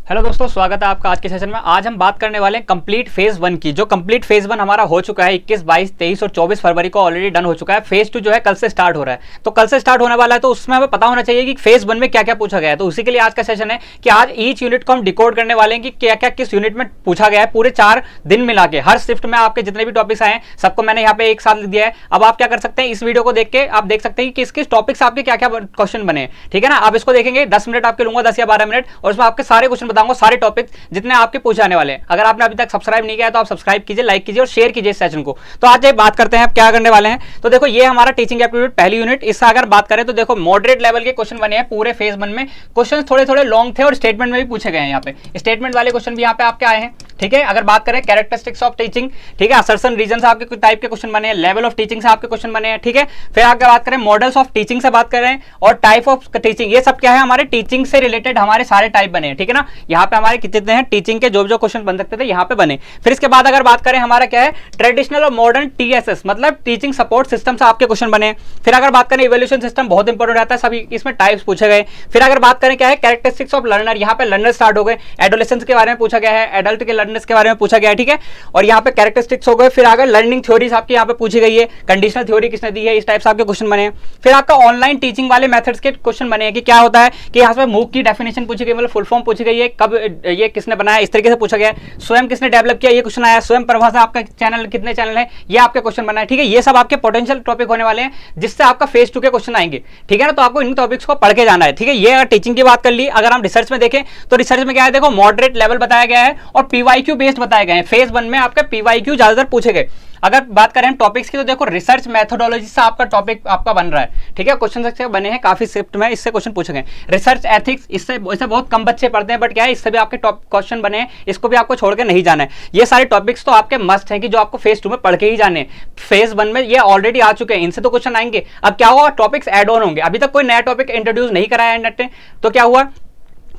Hello दोस्तों, स्वागत है आपका आज के सेशन में। आज हम बात करने वाले हैं कंप्लीट फेज 1 की। जो कंप्लीट फेज 1 हमारा हो चुका है 21, 22, 23 और 24 फरवरी को ऑलरेडी डन हो चुका है। फेज 2 जो है कल से स्टार्ट हो रहा है। तो कल से स्टार्ट होने वाला है, तो उसमें हमें पता होना चाहिए कि फेज 1 में क्या क्या पूछा गया है। तो उसी के लिए आज का सेशन है कि आज ईच यूनिट को हम डिकोड करने वाले हैं कि क्या क्या किस यूनिट में पूछा गया है। पूरे 4 दिन मिला के हर शिफ्ट में आपके जितने भी टॉपिक्स आए हैं सबको मैंने यहाँ पे एक साथ लिख दिया है। अब आप क्या कर सकते हैं, इस वीडियो को देख के आप देख सकते हैं कि किस किस टॉपिक से आपके क्या क्या क्वेश्चन बने हैं। ठीक है ना। आप इसको देखेंगे, 10 मिनट आपके लूंगा, 10 या 12 मिनट, और उसमें आपके सारे क्वेश्चन बताऊंगा, सारे टॉपिक जितने आपके पूछे आने वाले हैं। अगर आपने अभी तक सब्सक्राइब नहीं किया है तो आप सब्सक्राइब कीजिए, लाइक कीजिए और शेयर कीजिए इस सेशन को। तो आज ये बात करते हैं आप क्या करने वाले हैं। तो देखो, ये हमारा टीचिंग एप्टीट्यूड पहली यूनिट। इससे अगर बात करें तो देखो मॉडरेट लेवल के क्वेश्चन बने हैं पूरे फेज 1 में। क्वेश्चन थोड़े थोड़े लॉन्ग थे और स्टेटमेंट में भी पूछे गए हैं। यहाँ पे स्टेटमेंट वाले क्वेश्चन भी यहाँ पे आपके आए हैं। ठीक है। अगर बात करें कैरेक्टरिस्टिक्स ऑफ टीचिंग, ठीक है, असर्शन रीजन से आपके टाइप के क्वेश्चन बने हैं, लेवल ऑफ टीचिंग से आपके क्वेश्चन बने हैं। ठीक है। फिर आगे बात करें मॉडल्स ऑफ टीचिंग से बात करें और टाइप ऑफ टीचिंग, ये सब क्या है हमारे टीचिंग से रिलेटेड हमारे सारे टाइप बने हैं। ठीक है ना। यहाँ पे हमारे कितने हैं टीचिंग के जो जो क्वेश्चन बन सकते थे यहाँ पे बने। फिर इसके बाद अगर बात करें हमारा क्या है ट्रेडिशनल और मॉडर्न टीएसएस मतलब टीचिंग सपोर्ट सिस्टम से आपके क्वेश्चन बने। फिर अगर बात करें इवैल्यूएशन सिस्टम, बहुत इंपॉर्टेंट रहता है, सभी इसमें टाइप्स पूछे गए। फिर अगर बात करें क्या है कैरेक्टरिस्टिक्स ऑफ लर्नर, यहाँ पे लर्नर स्टार्ट हो गए। एडोलेसेंस के बारे में पूछा गया है, एडल्ट के लर्नर्स के बारे में पूछा गया है। ठीक है। और यहाँ पे कैरेक्टरिस्टिक्स हो गए। फिर आगे लर्निंग थ्योरीज आपकी यहाँ पे पूछी गई है, कंडीशनल थ्योरी किसने दी है, इस टाइप से आपके क्वेश्चन बने। फिर आपका ऑनलाइन टीचिंग वाले मेथड्स के क्वेश्चन बने कि क्या होता है कि यहाँ पे मूक की डेफिनेशन पूछी गई, मतलब फुल फॉर्म पूछी गई है, कब ये किसने बनाया, इस तरीके से पूछा गया है। स्वयं किसने डेवलप किया, ये क्वेश्चन आया। स्वयं प्रभा से आपका चैनल कितने चैनल है, ये आपके क्वेश्चन बना है। ठीक है। ये सब आपके पोटेंशियल टॉपिक होने वाले हैं जिससे आपका फेज 2 के क्वेश्चन आएंगे। ठीक है ना। तो आपको इन टॉपिक्स को पढ़ के जाना है। ठीक है। ये अगर टीचिंग की बात कर ली, अगर हम रिसर्च में देखें तो रिसर्च में क्या है, देखो मॉडरेट लेवल बताया गया है और पीवाईक्यू बेस्ड बताए गए हैं। फेज 1 में आपके पीवाईक्यू ज्यादातर पूछे गए। अगर बात करें टॉपिक्स की तो देखो रिसर्च मेथोडोलॉजी से आपका टॉपिक आपका बन रहा है। ठीक है। क्वेश्चन से बने हैं काफी शिफ्ट में, इससे क्वेश्चन पूछे गए। रिसर्च एथिक्स, इससे बहुत कम बच्चे पढ़ते हैं, बट क्या है इससे भी आपके टॉप क्वेश्चन बने हैं, इसको भी आपको छोड़ के नहीं जाना है। ये सारे टॉपिक्स तो आपके मस्ट है कि जो आपको फेज 2 में पढ़ के ही जाने। फेज 1 में ये ऑलरेडी आ चुके हैं, इनसे तो क्वेश्चन आएंगे। अब क्या होगा, टॉपिक्स एड ऑन होंगे। अभी तक कोई नया टॉपिक इंट्रोड्यूस नहीं कराया है नेट ने, तो क्या हुआ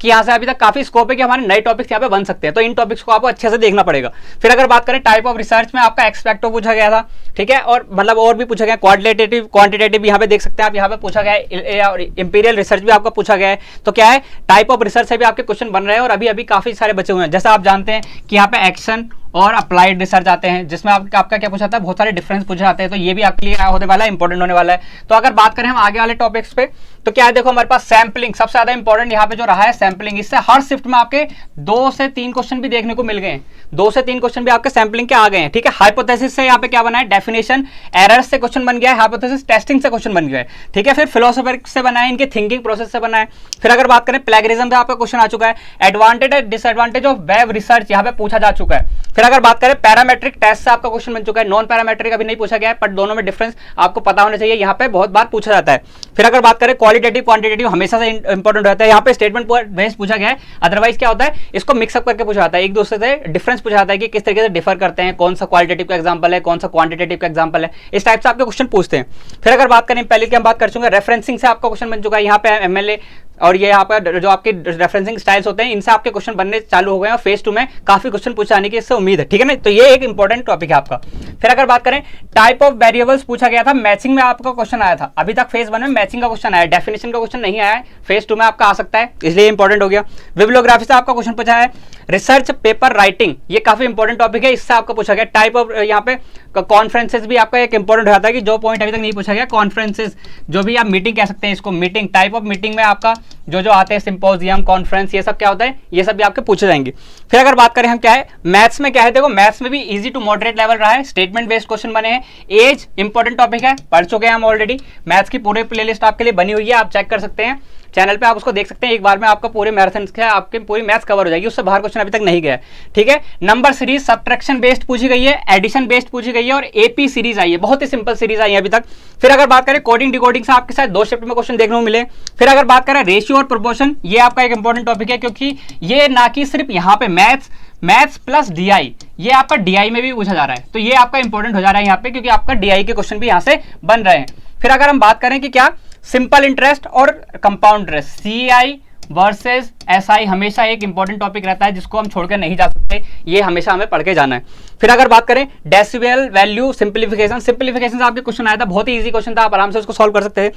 कि यहाँ से अभी तक काफी स्कोप है कि हमारे नए टॉपिक्स यहाँ पे बन सकते हैं। तो इन टॉपिक्स को आपको अच्छे से देखना पड़ेगा। फिर अगर बात करें टाइप ऑफ रिसर्च में आपका एक्सपेक्टो पूछा गया था। ठीक है। और मतलब और भी पूछा गया, क्वालिटेटिव क्वांटिटेटिव यहाँ पे देख सकते हैं आप, यहाँ पे पूछा गया है। और इंपीरियल रिसर्च भी आपका पूछा गया है। तो क्या है टाइप ऑफ रिसर्च से भी आपके क्वेश्चन बन रहे हैं और अभी अभी काफी सारे बचे हुए हैं। जैसा आप जानते हैं कि यहाँ पे एक्शन और अप्लाइड रिसर्च आते हैं, जिसमें आपका क्या पूछा जाता है, बहुत सारे डिफरेंस पूछे जाते हैं। तो ये भी आपके लिए होने वाला है, इंपॉर्टेंट होने वाला है। तो अगर बात करें हम आगे वाले टॉपिक्स पे तो क्या है, देखो हमारे पास सैम्पलिंग सबसे ज्यादा इंपॉर्टेंट यहाँ पे जो रहा है सैम्पलिंग। इससे हर शिफ्ट में आपके 2 से 3 क्वेश्चन भी देखने को मिल गए हैं। 2 से 3 क्वेश्चन भी आपके सैम्पलिंग के आ गए हैं। ठीक है। हाइपोथेसिस से यहाँ पे क्या बना है, डेफिनेशन एरर्स से क्वेश्चन बन गया है, हाइपोथेसिस टेस्टिंग से क्वेश्चन बन गया है। ठीक है। फिर फिलोसोफर से बना है, इनके थिंकिंग प्रोसेस से बना है। फिर अगर बात करें प्लेगरिज्म से आपका क्वेश्चन आ चुका है। Advantage and disadvantage of web research यहाँ पे पूछा जा चुका है। फिर अगर बात करें पैरामेट्रिक टेस्ट से आपका क्वेश्चन बन चुका है। नॉन पैरामेट्रिक अभी नहीं पूछा गया है, पर दोनों में डिफरेंस आपको पता होना चाहिए, यहाँ पे बहुत बार पूछा जाता है। फिर अगर बात करें क्वालिटेटिव क्वांटिटेटिव हमेशा से इंपॉर्टेंट रहता है। यहाँ पे स्टेटमेंट बेस्ड पूछा गया है, अदरवाइज क्या होता है इसको मिक्सअप करके पूछा जाता है, एक दूसरे से डिफरेंस पूछा जाता है कि किस तरीके से डिफर करते हैं, कौन सा क्वालिटेटिव का एग्जांपल है, कौन सा क्वांटिटेटिव का एग्जांपल है, इस टाइप से आपके क्वेश्चन पूछते हैं। फिर अगर बात करें पहले की हम बात कर चुके हैं, रेफरेंसिंग से आपका क्वेश्चन बन चुका है। यहाँ पे एमएलए और ये यहाँ पर जो आपके रेफरेंसिंग स्टाइल्स होते हैं, इनसे आपके क्वेश्चन बनने चालू हो गए हैं और फेज 2 में काफी क्वेश्चन पूछे जाने की इससे उम्मीद है। ठीक है ना। तो ये एक इंपॉर्टेंट टॉपिक है आपका। फिर अगर बात करें टाइप ऑफ वेरिएबल्स पूछा गया था, मैचिंग में आपका क्वेश्चन आया था। अभी तक फेज 1 में मैचिंग का क्वेश्चन आया, डेफिनेशन का क्वेश्चन नहीं आया है, फेज 2 में आपका आ सकता है, इसलिए इंपॉर्टेंट हो गया। बिब्लियोग्राफी से आपका क्वेश्चन पूछा है। रिसर्च पेपर राइटिंग, ये काफी इंपॉर्टेंट टॉपिक है, इससे आपका पूछा गया। टाइप ऑफ यहाँ पे कॉन्फ्रेंसेस भी आपका एक इंपॉर्टेंट रहता है कि जो पॉइंट अभी तक नहीं पूछा गया, कॉन्फ्रेंसेस जो भी आप मीटिंग कह सकते हैं इसको, मीटिंग टाइप ऑफ मीटिंग में आपका जो आते हैं सिंपोजियम कॉन्फ्रेंस, ये सब क्या होता है, ये सब भी आपके पूछे जाएंगे। फिर अगर बात करें हम क्या है मैथ्स में क्या है, देखो मैथ्स में भी इजी टू मॉडरेट लेवल रहा है, स्टेटमेंट बेस्ड क्वेश्चन बने हैं। एज इंपॉर्टेंट टॉपिक है, पढ़ चुके हैं हम ऑलरेडी। मैथ्स की पूरी प्लेलिस्ट आपके लिए बनी हुई है, आप चेक कर सकते हैं चैनल पे, आप उसको देख सकते हैं। एक बार में आपका पूरे मैराथन के आपके पूरी मैथ्स कवर हो जाएगी, उससे बाहर क्वेश्चन अभी तक नहीं गया। ठीक है। नंबर सीरीज सब्ट्रैक्शन बेस्ड पूछी गई है, एडिशन बेस्ड पूछी गई है और एपी सीरीज आई है, बहुत ही सिंपल सीरीज आई है अभी तक। फिर अगर बात करें कोडिंग डिकोडिंग से आपके साथ 2 शिफ्ट में क्वेश्चन देखने को मिले। फिर अगर बात करें रेशियो और प्रोपोर्शन, ये आपका एक इंपॉर्टेंट टॉपिक है, क्योंकि ये ना कि सिर्फ यहाँ पे मैथ्स प्लस डीआई, ये आपका डीआई में भी पूछा जा रहा है। तो ये आपका इंपॉर्टेंट हो जा रहा है यहाँ पे, क्योंकि आपका डीआई के क्वेश्चन भी यहाँ से बन रहे हैं। फिर अगर हम बात करें कि क्या सिंपल इंटरेस्ट और compound interest, CI versus SI, हमेशा एक इंपॉर्टेंट टॉपिक रहता है जिसको हम छोड़कर नहीं जा सकते, ये हमेशा हमें पढ़ के जाना है। फिर अगर बात करें डेसिबल वैल्यू सिंप्लीफिकेशन से आपके क्वेश्चन आया था, बहुत ही इजी क्वेश्चन था, आप आराम से उसको सॉल्व कर सकते हैं।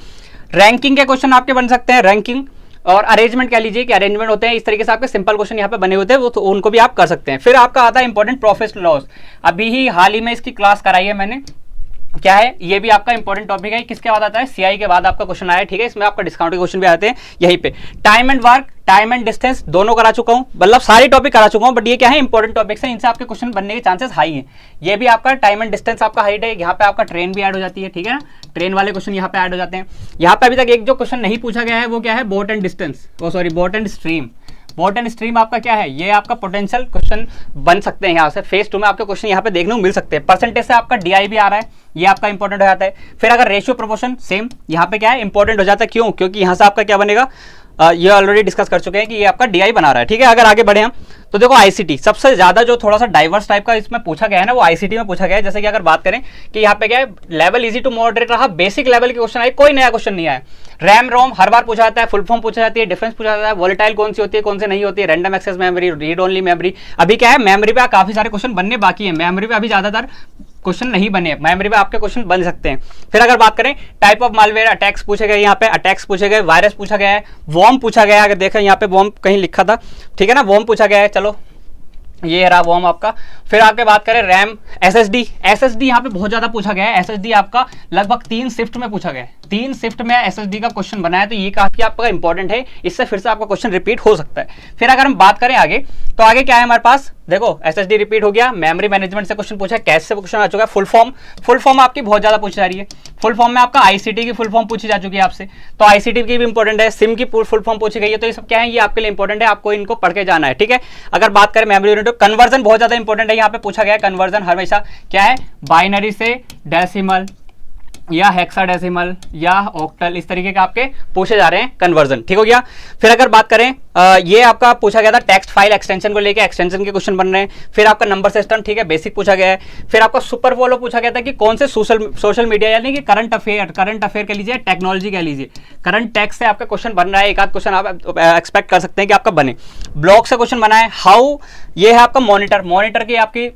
रैंकिंग के क्वेश्चन आपके बन सकते हैं, रैंकिंग और अरेंजमेंट कह लीजिए कि अरेंजमेंट होते हैं, इस तरीके से आपके सिंपल क्वेश्चन यहाँ पे बने होते हैं, वो तो उनको भी आप कर सकते हैं। फिर आपका आता है इंपॉर्टेंट प्रॉफिट लॉस, अभी ही हाल ही में इसकी क्लास कराई है मैंने, क्या है ये भी आपका इंपॉर्टेंट टॉपिक है। किसके बाद आता है, सीआई के बाद आपका क्वेश्चन आया, ठीक है। इसमें आपका डिस्काउंट के क्वेश्चन भी आते हैं यहीं पे। Time and work, time and distance दोनों करा चुका हूं, मतलब सारे टॉपिक करा चुका हूं, बट ये क्या है इंपॉर्टेंट टॉपिक्स हैं, इनसे आपके क्वेश्चन बनने के चांसेस हाई हैं। ये भी आपका टाइम एंड डिस्टेंस आपका हाइट है, यहाँ पे आपका ट्रेन भी ऐड हो जाती है, ठीक है ना, ट्रेन वाले क्वेश्चन यहाँ पे ऐड हो जाते हैं। यहाँ पे अभी तक एक जो क्वेश्चन नहीं पूछा गया है वो क्या है, boat and distance, oh sorry boat and stream. Boat and stream आपका क्या है, ये आपका पोटेंशियल क्वेश्चन बन सकते हैं यहाँ से, फेज 2 में आपके क्वेश्चन यहाँ पे देखने को मिल सकते हैं। परसेंटेज से आपका डीआई भी आ रहा है, ये आपका इंपॉर्टेंट हो जाता है। फिर अगर रेशियो प्रोपोर्शन सेम यहाँ पे क्या है इंपॉर्टेंट हो जाता है, क्यों, क्योंकि यहाँ से आपका क्या बनेगा, ये ऑलरेडी डिस्कस कर चुके हैं कि ये आपका डीआई बना रहा है, ठीक है। अगर आगे बढ़े हम तो देखो आईसीटी सबसे ज्यादा जो थोड़ा सा डाइवर्स टाइप का इसमें पूछा गया है ना, वो आईसीटी में पूछा गया है। जैसे कि अगर बात करें कि यहाँ पे क्या है, लेवल इजी टू मॉडरेट रहा, बेसिक लेवल के क्वेश्चन आए, कोई नया क्वेश्चन नहीं आया। रैम रोम हर बार पूछा जाता है, फुल फॉर्म पूछा जाती है, डिफरेंस पूछा जाता है, वोलेटाइल कौन सी होती है कौन से नहीं होती है, random access memory, read only memory. अभी क्या है, मेमोरी पे काफी सारे क्वेश्चन बनने बाकी है, मेमोरी पे अभी ज्यादातर क्वेश्चन नहीं बने, मेमोरी पे आपके क्वेश्चन बन सकते हैं। फिर अगर बात करें टाइप ऑफ मालवेयर, अटैक्स पूछे गए, यहाँ पे अटैक्स पूछे गए, वायरस पूछा गया है, वॉर्म पूछा गया है, अगर देखें यहाँ पे वॉर्म कहीं लिखा था, ठीक है ना, वॉर्म पूछा गया है, चलो ये रहा वॉर्म आपका। फिर आगे बात करें रैम, एसएसडी, एसएसडी यहाँ पे बहुत ज्यादा पूछा गया है, एसएसडी आपका लगभग 3 शिफ्ट में पूछा गया है, 3 शिफ्ट में एसएसडी का क्वेश्चन बना है, तो ये काफी आपका इंपॉर्टेंट है, इससे फिर से आपका क्वेश्चन रिपीट हो सकता है। फिर अगर हम बात करें आगे, तो आगे क्या है हमारे पास, देखो एसएसडी रिपीट हो गया, मेमोरी मैनेजमेंट से क्वेश्चन पूछा है, कैश से क्वेश्चन आ चुका है, फुल फॉर्म आपकी बहुत ज्यादा पूछी जा रही है, फुल फॉर्म में आपका आईसीटी की फुल फॉर्म पूछी जा चुकी है आपसे, तो आईसीटी की भी इंपॉर्टेंट है, सिम की फुल फॉर्म पूछी गई है, तो ये सब क्या है, ये आपके लिए इंपॉर्टेंट है, आपको इनको पढ़ के जाना है, ठीक है। अगर बात करें मेमोरी यूनिट, कन्वर्जन बहुत ज्यादा इंपॉर्टेंट है, यहाँ पे पूछा गया है कन्वर्जन हमेशा क्या है, बाइनरी से डेसिमल या हेक्साडेसिमल या ऑक्टल, इस तरीके के आपके पूछे जा रहे हैं कन्वर्जन, ठीक हो गया। फिर अगर बात करें ये आपका पूछा गया था टेक्स्ट फाइल एक्सटेंशन को लेके, एक्सटेंशन के क्वेश्चन बन रहे हैं। फिर आपका नंबर सिस्टम, ठीक है, बेसिक पूछा गया है। फिर आपका सुपर फॉलो पूछा गया था कि कौन से सोशल मीडिया यानी कि करंट अफेयर कह लीजिए, टेक्नोलॉजी कह लीजिए, करंट टेक्स से आपका क्वेश्चन बन रहा है, एक आध क्वेश्चन आप एक्सपेक्ट कर सकते हैं कि आपका बने। ब्लॉक से क्वेश्चन बना है, हाउ, ये है आपका मॉनिटर की आपकी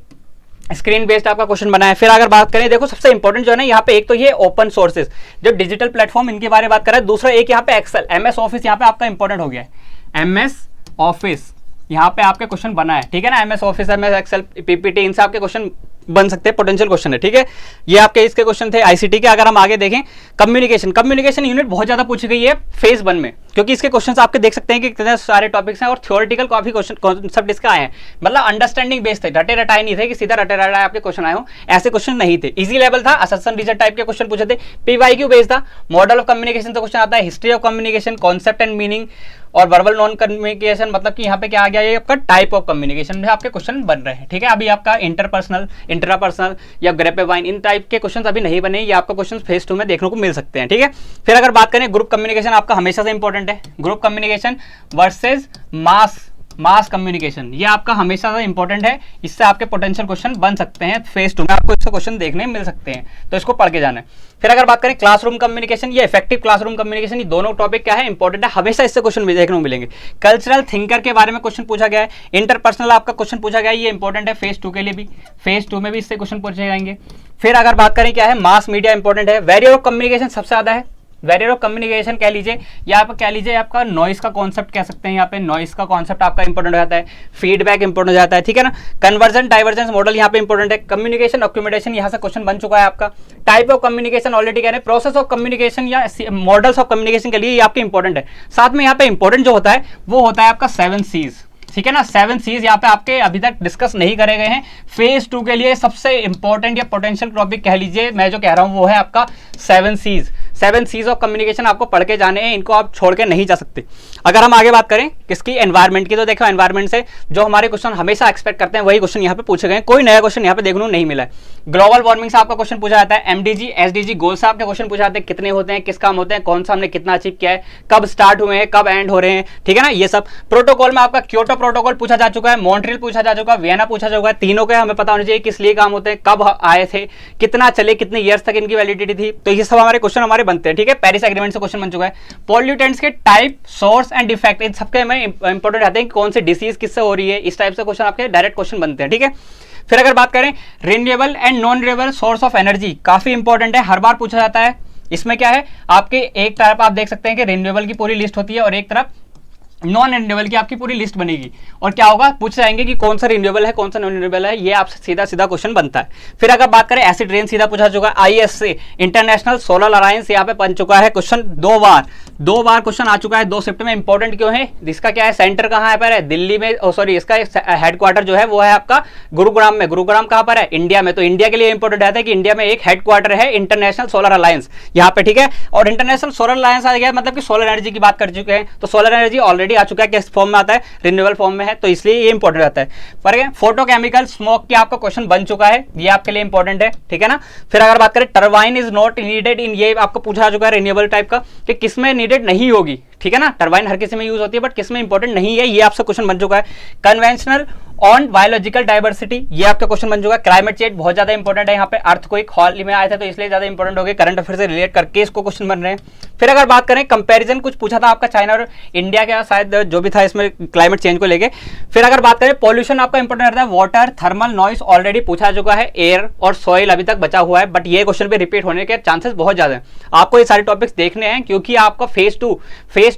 स्क्रीन बेस्ड आपका क्वेश्चन बना है। फिर अगर बात करें, देखो सबसे इंपॉर्टेंट जो है ना यहाँ पे, एक तो ये ओपन सोर्सेज जो डिजिटल प्लेटफॉर्म, इनके बारे में बात कर रहा है। दूसरा एक यहाँ पे एक्सेल, एमएस ऑफिस यहाँ पे आपका इंपॉर्टेंट हो गया है, एमएस ऑफिस यहाँ पे आपके क्वेश्चन बना है, ठीक है ना, MS Office, MS Excel, PPT, इनसे आपके क्वेश्चन बन सकते हैं, पोटेंशियल क्वेश्चन है, ठीक है। ये आपके इसके क्वेश्चन थे आईसीटी के। अगर हम आगे देखें, कम्युनिकेशन यूनिट बहुत ज्यादा पूछी गई है फेज 1 में, क्योंकि इसके क्वेश्चंस आपके देख सकते हैं कि कितने सारे टॉपिक्स हैं और थ्योरेटिकल काफी क्वेश्चन कॉन्सेप्ट इसका आए हैं, मतलब अंडरस्टैंडिंग बेस्ड थे, रटे रटाए नहीं थे कि सीधा रटे रटाए आपके क्वेश्चन आए हो, ऐसे क्वेश्चन नहीं थे। इजी लेवल था, असर्शन रिजल्ट टाइप के क्वेश्चन पूछे थे, पीवाईक्यू बेस्ड था, मॉडल ऑफ कम्युनिकेशन से क्वेश्चन आता है, history of communication, concept and meaning और वर्बल नॉन कम्युनिकेशन, मतलब कि यहाँ पे क्या आ गया, ये आपका टाइप ऑफ कम्युनिकेशन में आपके क्वेश्चन बन रहे हैं, ठीक है। अभी आपका इंटरपर्सनल, इंट्रापर्सनल या ग्रेपेवाइन, इन टाइप के क्वेश्चन अभी नहीं बने, ये आपका क्वेश्चन फेज 2 में देखने को मिल सकते हैं, ठीक है। फिर अगर बात करें ग्रुप कम्युनिकेशन, आपका हमेशा से इंपॉर्टेंट है, group communication versus mass communication, ये आपका हमेशा से इंपॉर्टेंट है, इससे आपके पोटेंशियल क्वेश्चन बन सकते हैं फेज 2 में, आपको इससे क्वेश्चन देखने मिल सकते हैं, तो इसको पढ़ के जाना है। फिर अगर बात करें क्लासरूम कम्युनिकेशन या इफेक्टिव क्लासरूम कम्युनिकेशन, ये दोनों टॉपिक क्या है, इंपॉर्टेंट है, हमेशा इससे क्वेश्चन देखने को मिलेंगे। कल्चरल थिंकर के बारे में क्वेश्चन पूछा गया है, इंटरपर्सनल आपका क्वेश्चन पूछा गया है, ये इंपॉर्टेंट है फेज 2 के लिए भी, फेज 2 में भी इससे क्वेश्चन पूछे जाएंगे। फिर अगर बात करें क्या है, मास मीडिया इंपॉर्टेंट है, बैरियर ऑफ कम्युनिकेशन सबसे ज्यादा है, बैरियर ऑफ कम्युनिकेशन कह लीजिए या आप कह लीजिए आपका नॉइस का कॉन्सेप्ट कह सकते हैं, यहाँ पे नॉइस का कॉन्सेप्ट आपका इंपॉर्टेंट हो जाता है, फीडबैक इंपॉर्टेंट हो जाता है, ठीक है ना। कन्वर्जन डाइवर्जेंस मॉडल यहाँ पे इंपॉर्टेंट है, कम्युनिकेशन डॉक्यूमेंटेशन यहाँ से क्वेश्चन बन चुका है आपका। टाइप ऑफ कम्युनिकेशन ऑलरेडी कह रहे हैं, प्रोसेस ऑफ कम्युनिकेशन या मॉडल्स ऑफ कम्युनिकेशन के लिए ये आपके इंपॉर्टेंट है। साथ में यहाँ पे इंपॉर्टेंट जो होता है वो होता है आपका 7 C's, ठीक है ना, 7 C's यहाँ पे आपके अभी तक डिस्कस नहीं करे गए हैं, फेज 2 के लिए सबसे इंपॉर्टेंट या पोटेंशियल टॉपिक कह लीजिए, मैं जो कह रहा हूँ वो है आपका 7 C's ऑफ कम्युनिकेशन, आपको पढ़ के जाने हैं, इनको आप छोड़ के नहीं जा सकते। अगर हम आगे बात करें किसकी, एनवायरमेंट की, तो देखो एनवायरमेंट से जो हमारे क्वेश्चन हमेशा एक्सपेक्ट करते हैं वही क्वेश्चन यहाँ पे पूछे गए, कोई नया क्वेश्चन यहाँ पे देखने को नहीं मिला है। ग्लोबल वार्मिंग से आपका क्वेश्चन पूछा जाता है, एमडीजी एसडीजी गोल से आपके क्वेश्चन पूछा जाते हैं, कितने होते हैं, किस काम होते हैं, कौन सा हमने कितना अचीव किया है, कब स्टार्ट हुए हैं, कब एंड हो रहे हैं, ठीक है ना, ये सब। प्रोटोकॉल में आपका क्योटो प्रोटोकॉल पूछा जा चुका है, मॉन्ट्रियल पूछा जा चुका है, वियना पूछा जा चुका है, तीनों के हमें पता होना चाहिए किस लिए काम होते हैं, कब आए थे, कितना चले, कितने ईयर्स तक इनकी वैलिडिटी थी, तो ये सब हमारे क्वेश्चन हमारे बनते हैं, ठीक है। पेरिस एग्रीमेंट से क्वेश्चन बन चुका है। पॉल्यूटेंट्स के टाइप, सोर्स एंड इफेक्ट, इन सबके में इंपॉर्टेंट रहते हैं कि कौन सी डिसीज किससे हो रही है, इस टाइप से क्वेश्चन आपके डायरेक्ट क्वेश्चन बनते हैं, ठीक है। फिर अगर बात करें renewable and non renewable source of energy, काफी इंपॉर्टेंट है, हर बार पूछा जाता है, इसमें क्या है, आपके एक तरफ आप देख सकते हैं कि रिन्यूएबल की पूरी लिस्ट होती है और एक तरफ नॉन रिन्यूएबल की आपकी पूरी लिस्ट बनेगी। और क्या होगा, पूछ जाएंगे कि कौन सा रिन्यूएबल है कौन सा नॉन रिन्यूएबल है, ये आपसे सीधा सीधा क्वेश्चन बनता है। फिर अगर बात करें एसिड रेन, सीधा पूछा चुका है। आईएससी इंटरनेशनल सोलर अलायंस यहाँ पे बन चुका है क्वेश्चन दो बार क्वेश्चन आ चुका है, 2 शिफ्ट में। इंपॉर्टेंट क्यों है, इसका क्या है, सेंटर कहाँ पर है, दिल्ली में, सॉरी इसका हेडक्वार्टर जो है वो है आपका गुरुग्राम में। गुरुग्राम कहाँ पर है, इंडिया में। तो इंडिया के लिए इंपॉर्टेंट रहता है कि इंडिया में एक हेडक्वार्टर है इंटरनेशनल सोलर अलायंस यहाँ पे, ठीक है। और इंटरनेशनल सोलर अलायंस आ गया, मतलब कि सोलर एनर्जी की बात कर चुके हैं। तो सोलर एनर्जी ऑलरेडी आ चुका है, किस फॉर्म में आता है, रिन्यूएबल फॉर्म में है, तो इसलिए ये इंपॉर्टेंट रहता है। पर फोटोकेमिकल स्मोक की आपका क्वेश्चन बन चुका है, ये आपके लिए इंपॉर्टेंट है, ठीक है ना। फिर अगर बात करें turbine is not needed in, ये आपको पूछा जा चुका है रिन्यूएबल टाइप का, कि किसमें नीडेड नहीं होगी, ठीक है ना। टरबाइन हर किसी में यूज होती है बट किसमें इंपॉर्टेंट नहीं है, ये आपसे क्वेश्चन बन चुका है। कन्वेंशनल ऑन बायोलॉजिकल डाइवर्सिटी, ये आपका क्वेश्चन बन चुका है। क्लाइमेट चेंज बहुत ज्यादा इंपॉर्टेंट है, यहाँ पे अर्थक्वेक हाल में आए थे तो इसलिए ज्यादा इंपॉर्टेंट हो गए, करंट अफेयर से रिलेट करके इसको क्वेश्चन बन रहे हैं। फिर अगर बात करें कंपैरिजन, कुछ पूछा था आपका चाइना और इंडिया का, शायद जो भी था इसमें क्लाइमेट चेंज को लेके। फिर अगर बात करें पॉल्यूशन आपका इंपॉर्टेंट रहता है, वाटर, थर्मल, नॉइस ऑलरेडी पूछा चुका है, एयर और सॉइल अभी तक बचा हुआ है, बट ये क्वेश्चन भी रिपीट होने के चांसेस बहुत ज्यादा है। आपको ये सारे टॉपिक्स देखने हैं क्योंकि आपका फेज टू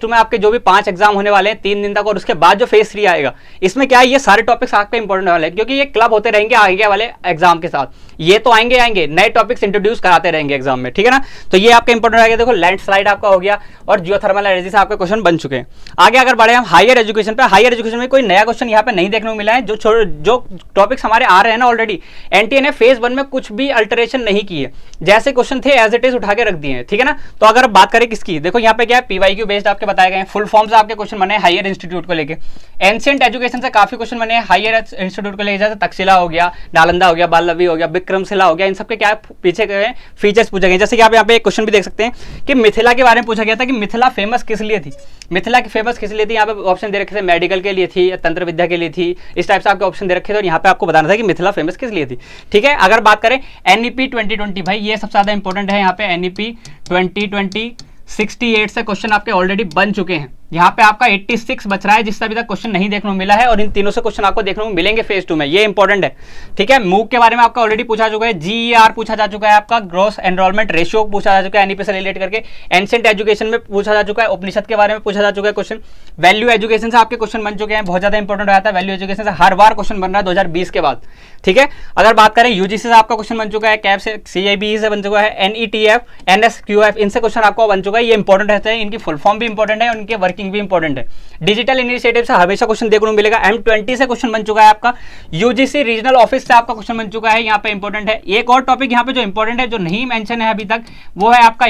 में आपके जो भी 5 एग्जाम होने वाले हैं 3 दिन तक, और उसके बाद जो फेज 3 आएगा इसमें क्या है, ये सारे टॉपिक्स आपके इंपॉर्टेंट वाले हैं, क्योंकि ये क्लब होते रहेंगे आगे वाले एग्जाम के साथ। ये तो आएंगे नए टॉपिक्स इंट्रोड्यूस कराते रहेंगे एग्जाम में, ठीक है ना। तो ये आपका इंपॉर्टेंट रहेगा। देखो लैंडस्लाइड आपका हो गया और जियोथर्मल एनर्जी से आपके क्वेश्चन बन चुके हैं। आगे अगर बढ़े हम हायर एजुकेशन पे, हायर एजुकेशन में कोई नया क्वेश्चन यहाँ पे नहीं देखने को मिला है। जो टॉपिक्स हमारे आ रहे हैं ना ऑलरेडी, एनटीए ने फेज 1 में कुछ भी अल्टरेशन नहीं की है, जैसे क्वेश्चन थे एज इट इज उठा के रख दिए हैं, ठीक है ना। तो अगर बात करें किसकी, देखो यहाँ पे क्या है, पीवाईक्यू बेस्ड आपके बताए गए हैं, फुल फॉर्म से आपके क्वेश्चन बने हैं हायर इंस्टीट्यूट को लेके। एंशिएंट एजुकेशन से काफी क्वेश्चन बने हैं हायर इंस्टीट्यूट को लेकर, जैसे तक्षशिला हो गया, नालंदा हो गया, बालवी हो गया, विक्रमशिला हो गया, इन सबके क्या पीछे गए फीचर्स पूछे गए। जैसे कि आप यहाँ पे एक क्वेश्चन भी देख सकते हैं कि मिथिला के बारे में पूछा गया था कि मिथिला फेमस किस लिए थी, मिथिला की फेमस किस लिए थी। यहाँ पे ऑप्शन दे रखे थे, मेडिकल के लिए थी, तंत्र विद्या के लिए थी, इस टाइप से आपके ऑप्शन दे रखे थे, और यहाँ पे आपको बताना था कि मिथिला फेमस किस लिए थी, ठीक है। अगर बात करें एनईपी 2020, भाई ये सबसे ज्यादा इंपॉर्टेंट है। यहाँ पे एनईपी 2020 68 से क्वेश्चन आपके ऑलरेडी बन चुके हैं। यहाँ पे आपका 86 बच रहा है, जिससे अभी तक क्वेश्चन नहीं देखने को मिला है, और इन तीनों से क्वेश्चन आपको देखने को मिलेंगे फेज 2 में, ये इंपॉर्टेंट है, ठीक है। मूक के बारे में आपका ऑलरेडी पूछा चुका है, जीईआर पूछा जा चुका है, आपका ग्रॉस एनरोलमेंट रेशियो पूछा जा चुका है एनईपी से रिलेट करके, एंशिएंट एजुकेशन में पूछा जा चुका है, उपनिषद के बारे में पूछा जा चुका है क्वेश्चन, वैल्यू एजुकेशन से आपके क्वेश्चन बन चुके हैं, बहुत ज्यादा इंपॉर्टेंट रहता है वैल्यू एजुकेशन से, हर बार क्वेश्चन बन रहा है 2020 के बाद, ठीक है। अगर बात करें यूजीसी से आपका क्वेश्चन बन चुका है, कैप से, सीआईबी से बन चुका है, एनईटीएफ, एनएसक्यूएफ, इनसे क्वेश्चन आपको बन चुका है, ये इंपॉर्टेंट रहते हैं, इनकी फुल फॉर्म भी इंपॉर्टेंट है और इनके वर्किंग भी इंपॉर्टेंट है। डिजिटल इनिशिएटिव से हमेशा क्वेश्चन देखने को मिलेगा, M20 से क्वेश्चन बन चुका है आपका, यूजीसी रीजनल ऑफिस से आपका क्वेश्चन बन चुका है, यहाँ पे इंपॉर्टेंट है। एक और टॉपिक यहाँ पे जो इंपॉर्टेंट है, जो नहीं मेंशन है अभी तक, वो है आपका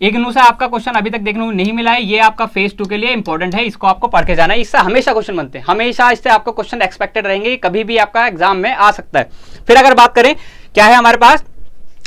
इग्नू से आपका क्वेश्चन अभी तक देखने को नहीं मिला है, ये आपका फेज 2 के लिए इंपॉर्टेंट है, इसको आपको पढ़ के जाना है, इससे हमेशा क्वेश्चन बनते हैं, हमेशा इससे आपको क्वेश्चन एक्सपेक्टेड रहेंगे, कभी भी आपका एग्जाम में आ सकता है। फिर अगर बात करें क्या है हमारे पास,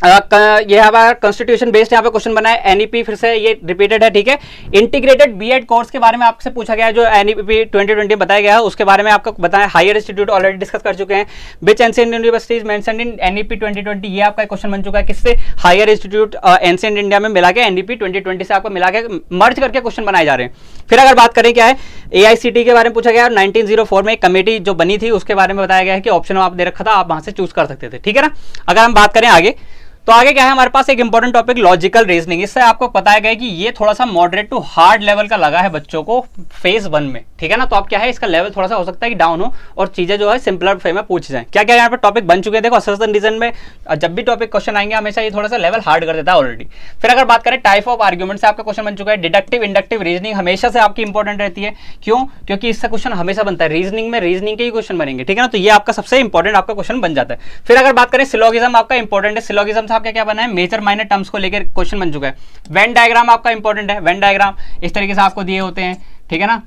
ये हमारा कॉन्स्टिट्यूशन बेस्ड यहाँ पे क्वेश्चन बना है, एनईपी फिर से ये रिपीटेड है, ठीक है। इंटीग्रेटेड बीएड कोर्स के बारे में आपसे पूछा गया है, जो एनईपी 2020 बताया गया है, उसके बारे में आपको बताया। हायर इंस्टीट्यूट ऑलरेडी डिस्कस कर चुके हैं, which ancient universities mentioned in NEP 2020, ये आपका क्वेश्चन बन चुका है, किससे, हायर इंस्टीट्यूट एंशिएंट इंडिया में मिला के एनईपी 2020 से आपको मिला के मर्ज करके क्वेश्चन बनाए जा रहे हैं। फिर अगर बात करें क्या है, एआईसीटी के बारे में पूछा गया, 1904 में एक कमेटी जो बनी थी उसके बारे में बताया गया है कि ऑप्शन आप दे रखा था, आप वहां से चूज कर सकते थे, ठीक है ना। अगर हम बात करें आगे, तो आगे क्या है हमारे पास एक इंपॉर्टेंट टॉपिक लॉजिकल रीजनिंग, इससे आपको बताया गया कि ये थोड़ा सा मॉडरेट टू हार्ड लेवल का लगा है बच्चों को फेज 1 में, ठीक है ना। तो अब क्या है, इसका लेवल थोड़ा सा हो सकता है कि डाउन हो और चीजें जो है सिंपलर वे में पूछ जाए। क्या क्या यहाँ पे टॉपिक बन चुके हैं, देखो असर्शन रीजन में जब भी टॉपिक क्वेश्चन आएंगे हमेशा ये थोड़ा सा लेवल हार्ड कर देता है ऑलरेडी। फिर अगर बात करें टाइप ऑफ आर्ग्यूमेंट से आपका क्वेश्चन बन चुका है, डिडक्टिव इंडक्टिव रीजनिंग हमेशा से आपकी इंपॉर्टेंट रहती है, क्यों, क्योंकि इससे क्वेश्चन हमेशा बनता है, रीजनिंग में रीजनिंग के ही क्वेश्चन बनेंगे, ठीक है ना। तो ये आपका सबसे इंपॉर्टेंट आपका क्वेश्चन बन जाता है। फिर अगर बात करें सिलोगिज्म आपका इंपॉर्टेंट है, सिलोगिज्म से आपका क्या बना है, मेजर माइनर टर्म्स को लेकर क्वेश्चन बन चुका है। वेन डायग्राम आपका इंपॉर्टेंट है, वेन डायग्राम इस तरीके से आपको दिए होते हैं, ठीक है ना,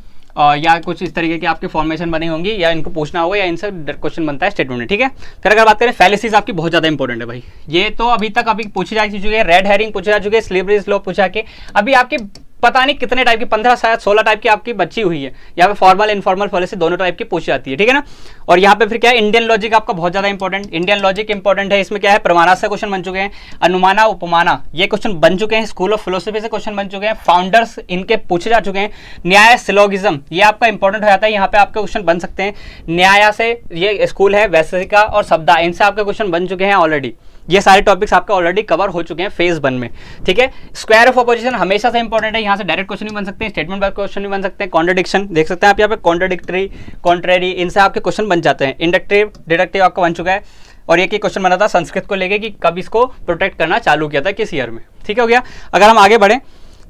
या कुछ इस तरीके की आपकी फॉर्मेशन बनी होंगी, या इनको पूछना होगा, या इनसे क्वेश्चन बनता है स्टेटमेंट में, ठीक है। फिर अगर बात करें फैलेसीज आपकी बहुत ज्यादा इंपॉर्टेंट है भाई, ये तो अभी पूछी जा चुकी है, रेड हेरिंग पूछी जा चुकी है, स्लीपरी स्लोप पूछा के, अभी आपकी पता नहीं कितने टाइप की 15 शायद 16 टाइप की आपकी बची हुई है, यहाँ पे फॉर्मल इनफॉर्मल फॉर्मेसी दोनों टाइप की पूछी जाती है, ठीक है ना। और यहाँ पे फिर क्या है, इंडियन लॉजिक आपका बहुत ज्यादा इंपॉर्टेंट, इंडियन लॉजिक इंपॉर्टेंट है, इसमें क्या है, प्रमाणा से क्वेश्चन बन चुके हैं, अनुमाना उपमाना ये क्वेश्चन बन चुके हैं, स्कूल ऑफ फिलोसफी से क्वेश्चन बन चुके हैं, फाउंडर्स इनके पूछे जा चुके हैं, न्याय सिलोगिज्म ये आपका इंपॉर्टेंट हो जाता है, यहाँ पे आपके क्वेश्चन बन सकते हैं, न्याय से ये स्कूल है, वैशिका और शब्दा इनसे आपके क्वेश्चन बन चुके हैं ऑलरेडी, ये सारे टॉपिक्स आपके ऑलरेडी कवर हो चुके हैं फेज 1 में, ठीक है। स्क्वायर ऑफ अपोजिशन हमेशा से इंपॉर्टेंट है, यहाँ से डायरेक्ट क्वेश्चन भी बन सकते हैं, स्टेटमेंट बाय क्वेश्चन भी बन सकते हैं, कॉन्ट्रडिक्शन देख सकते हैं आप यहाँ पे, कॉन्ट्रडिक्टरी, कॉन्ट्रेरी, इनसे आपके क्वेश्चन बन जाते हैं। इंडक्टिव, डिडक्टिव आपका बन चुका है, और एक ही क्वेश्चन बना था संस्कृत को लेके कि कब इसको प्रोटेक्ट करना चालू किया था, किस ईयर में, ठीक हो गया। अगर हम आगे बढ़े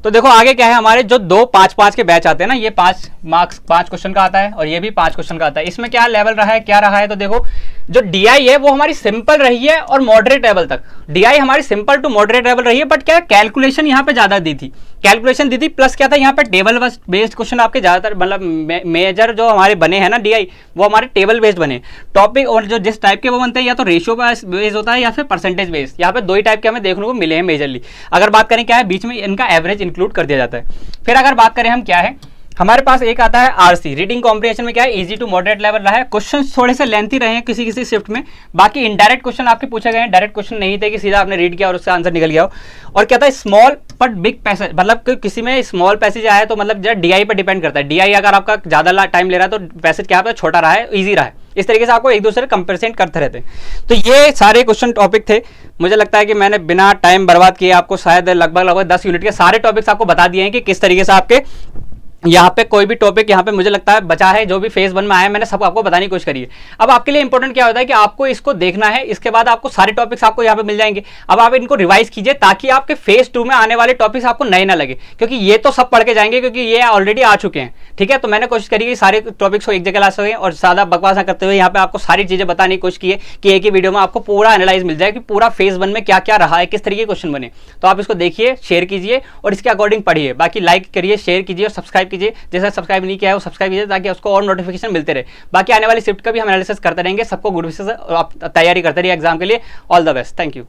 तो देखो आगे क्या है, हमारे जो 2 5-5 के बैच आते हैं ना, ये 5 मार्क्स 5 क्वेश्चन का आता है और ये भी 5 क्वेश्चन का आता है। इसमें क्या लेवल रहा है, क्या रहा है, तो देखो जो डीआई है वो हमारी सिंपल रही है और मॉडरेट लेवल तक, डीआई हमारी सिंपल टू मॉडरेट लेवल रही है, बट क्या कैलकुलेशन यहाँ पे ज्यादा दी थी, कैलकुलेशन दी थी, प्लस क्या था यहाँ पे टेबल बेस्ड क्वेश्चन आपके ज्यादातर, मतलब मेजर जो हमारे बने हैं ना डीआई, वो हमारे टेबल बेस्ड बने टॉपिक, और जो जिस टाइप के वो बनते हैं या तो रेशियो बेस्ड होता है या फिर परसेंटेज बेस्ड, यहाँ पे 2 ही टाइप के हमें देखने को मिले हैं मेजरली। अगर बात करें क्या है, बीच में इनका एवरेज इंक्लूड कर दिया जाता है। फिर अगर बात करें हम क्या है, हमारे पास एक आता है आरसी, रीडिंग कॉम्प्रिहेंशन में क्या है, इजी टू मॉडरेट लेवल रहा है। क्वेश्चन थोड़े से लेंथी रहे हैं किसी किसी शिफ्ट में, बाकी इनडायरेक्ट क्वेश्चन आपके पूछे गए हैं, डायरेक्ट क्वेश्चन नहीं थे कि सीधा आपने रीड किया और उसका आंसर निकल गया हो। और क्या था, स्मॉल बट बिग पैसेज, मतलब किसी में स्मॉल पैसेज आया तो मतलब जरा डीआई पर डिपेंड करता है, डीआई अगर आपका ज्यादा टाइम ले रहा है तो पैसेज क्या है छोटा रहा है, ईजी रहा है, इस तरीके से आपको एक दूसरे कंपेरिजन करते रहते हैं। तो ये सारे क्वेश्चन टॉपिक थे, मुझे लगता है कि मैंने बिना टाइम बर्बाद किए आपको शायद लगभग 10 यूनिट के सारे टॉपिक्स आपको बता दिए हैं कि किस तरीके से आपके यहाँ पे कोई भी टॉपिक यहाँ पे मुझे लगता है बचा है, जो भी फेज 1 में आया है मैंने सब आपको बताने की कोशिश करी है। अब आपके लिए इंपॉर्टेंट क्या होता है कि आपको इसको देखना है, इसके बाद आपको सारे टॉपिक्स आपको यहाँ पे मिल जाएंगे। अब आप इनको रिवाइज कीजिए ताकि आपके फेज 2 में आने वाले टॉपिक्स आपको नए ना लगे, क्योंकि ये तो सब पढ़ के जाएंगे क्योंकि ये ऑलरेडी आ चुके हैं, ठीक है। तो मैंने कोशिश करी कि सारे टॉपिक्स को एक जगह ला सकें और ज्यादा बकवास ना करते हुए यहाँ पे आपको सारी चीजें बताने की कोशिश की है कि एक ही वीडियो में आपको पूरा एनालाइज मिल जाए कि पूरा फेज 1 में क्या क्या रहा है, किस तरीके के क्वेश्चन बने। तो आप इसको देखिए, शेयर कीजिए और इसके अकॉर्डिंग पढ़िए। बाकी लाइक करिए, शेयर कीजिए और सब्सक्राइब कीजिए, जैसे सब्सक्राइब नहीं किया है वो सब्सक्राइब कीजिए ताकि उसको और नोटिफिकेशन मिलते रहे। बाकी आने वाली शिफ्ट का भी हम एनालिसिस करते रहेंगे। सबको गुड विशेस, आप तैयारी करते रहिए एग्जाम के लिए। All the best, thank you.